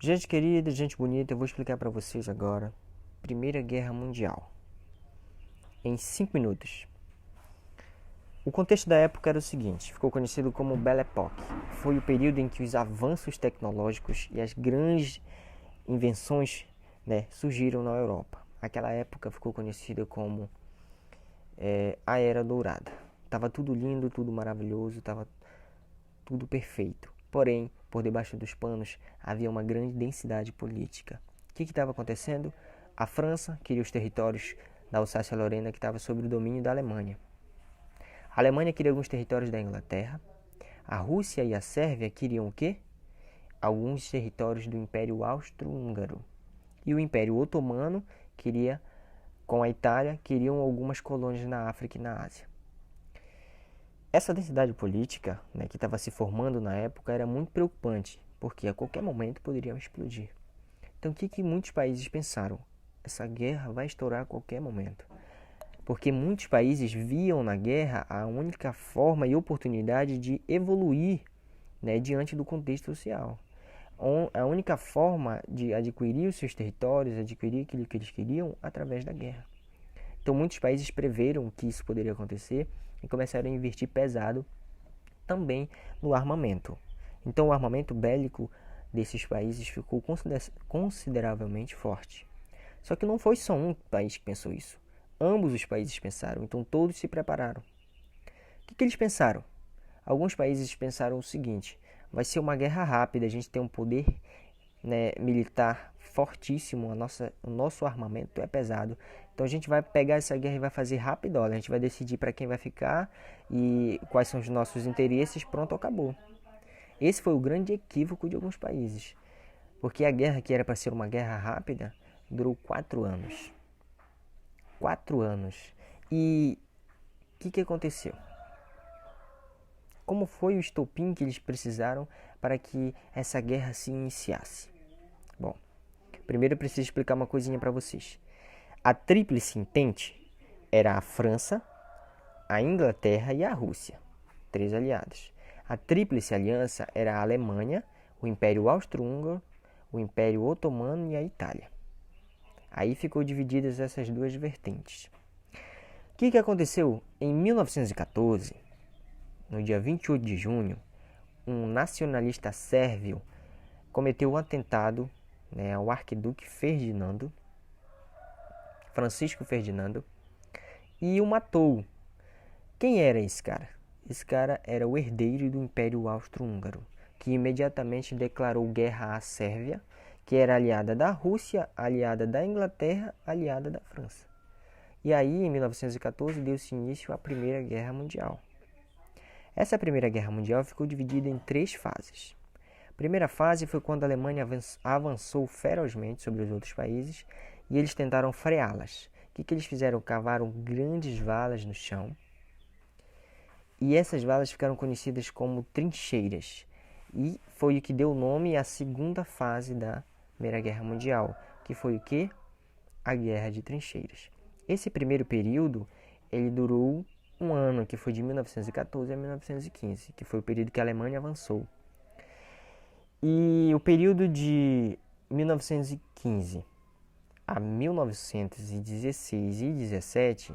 Gente querida, gente bonita, eu vou explicar para vocês agora. Primeira Guerra Mundial. Em 5 minutos. O contexto da época era o seguinte, ficou conhecido como Belle Époque. Foi o período em que os avanços tecnológicos e as grandes invenções, surgiram na Europa. Aquela época ficou conhecida como a Era Dourada. Tava tudo lindo, tudo maravilhoso, tava tudo perfeito. Porém, por debaixo dos panos havia uma grande densidade política. O que estava acontecendo? A França queria os territórios da Alsácia-Lorena, que estava sob o domínio da Alemanha. A Alemanha queria alguns territórios da Inglaterra. A Rússia e a Sérvia queriam o quê? Alguns territórios do Império Austro-Húngaro. E o Império Otomano queria, com a Itália, queriam algumas colônias na África e na Ásia. Essa densidade política, que estava se formando na época era muito preocupante, porque a qualquer momento poderia explodir. Então o que muitos países pensaram? Essa guerra vai estourar a qualquer momento. Porque muitos países viam na guerra a única forma e oportunidade de evoluir, diante do contexto social. A única forma de adquirir os seus territórios, adquirir aquilo que eles queriam, através da guerra. Então muitos países preveram que isso poderia acontecer e começaram a investir pesado também no armamento. Então o armamento bélico desses países ficou consideravelmente forte. Só que não foi só um país que pensou isso. Ambos os países pensaram, então todos se prepararam. O que eles pensaram? Alguns países pensaram o seguinte: vai ser uma guerra rápida, a gente tem um poder militar fortíssimo, o nosso armamento é pesado. Então a gente vai pegar essa guerra e vai fazer rápido, a gente vai decidir para quem vai ficar e quais são os nossos interesses, pronto, acabou. Esse foi o grande equívoco de alguns países, porque a guerra, que era para ser uma guerra rápida, durou 4 anos. 4 anos. E o que aconteceu? Como foi o estopim que eles precisaram para que essa guerra se iniciasse? Bom, primeiro eu preciso explicar uma coisinha para vocês. A Tríplice Entente era a França, a Inglaterra e a Rússia, 3 aliados. A Tríplice Aliança era a Alemanha, o Império Austro-Húngaro, o Império Otomano e a Itália. Aí ficou divididas essas duas vertentes. O que aconteceu? Em 1914, no dia 28 de junho, um nacionalista sérvio cometeu um atentado ao arquiduque Ferdinando, Francisco Ferdinando, e o matou. Quem era esse cara? Esse cara era o herdeiro do Império Austro-Húngaro, que imediatamente declarou guerra à Sérvia, que era aliada da Rússia, aliada da Inglaterra, aliada da França. E aí, em 1914, deu-se início à Primeira Guerra Mundial. Essa Primeira Guerra Mundial ficou dividida em 3 fases. A primeira fase foi quando a Alemanha avançou ferozmente sobre os outros países e eles tentaram freá-las. O que eles fizeram? Cavaram grandes valas no chão. E essas valas ficaram conhecidas como trincheiras. E foi o que deu nome à segunda fase da Primeira Guerra Mundial, que foi o quê? A Guerra de Trincheiras. Esse primeiro período, ele durou um ano, que foi de 1914 a 1915, que foi o período que a Alemanha avançou. E o período de 1915 a 1916 e 17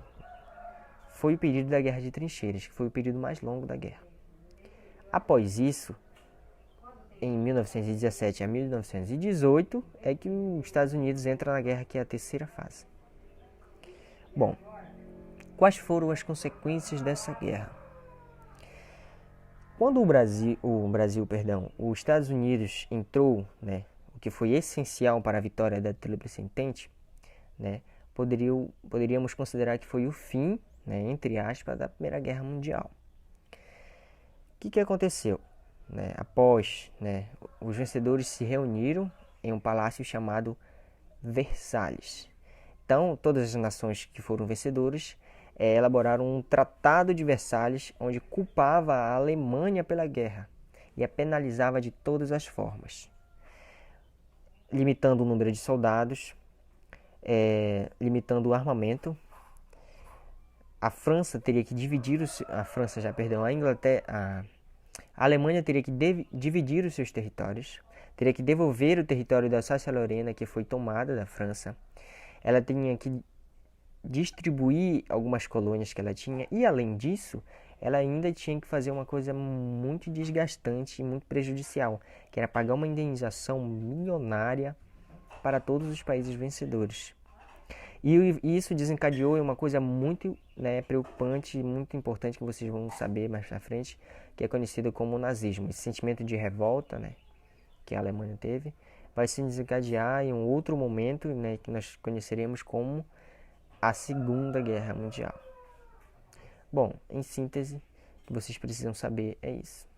foi o período da Guerra de Trincheiras, que foi o período mais longo da guerra. Após isso, em 1917 a 1918, é que os Estados Unidos entram na guerra, que é a terceira fase. Bom, quais foram as consequências dessa guerra? Quando os Estados Unidos entrou, o que foi essencial para a vitória da Tríplice Entente, poderíamos considerar que foi o fim, entre aspas, da Primeira Guerra Mundial. O que aconteceu? Após, os vencedores se reuniram em um palácio chamado Versalhes. Então, todas as nações que foram vencedoras elaboraram um Tratado de Versalhes, onde culpava a Alemanha pela guerra e a penalizava de todas as formas, limitando o número de soldados, limitando o armamento. A França teria que dividir a Alemanha teria que dividir os seus territórios, teria que devolver o território da Alsácia-Lorena, que foi tomada da França. Ela tinha que distribuir algumas colônias que ela tinha, e além disso, ela ainda tinha que fazer uma coisa muito desgastante e muito prejudicial, que era pagar uma indenização milionária para todos os países vencedores. E isso desencadeou em uma coisa muito, né, preocupante e muito importante que vocês vão saber mais na frente, que é conhecido como o nazismo. Esse sentimento de revolta, né, que a Alemanha teve, vai se desencadear em um outro momento, né, que nós conheceremos como a Segunda Guerra Mundial. Bom, em síntese, o que vocês precisam saber é isso.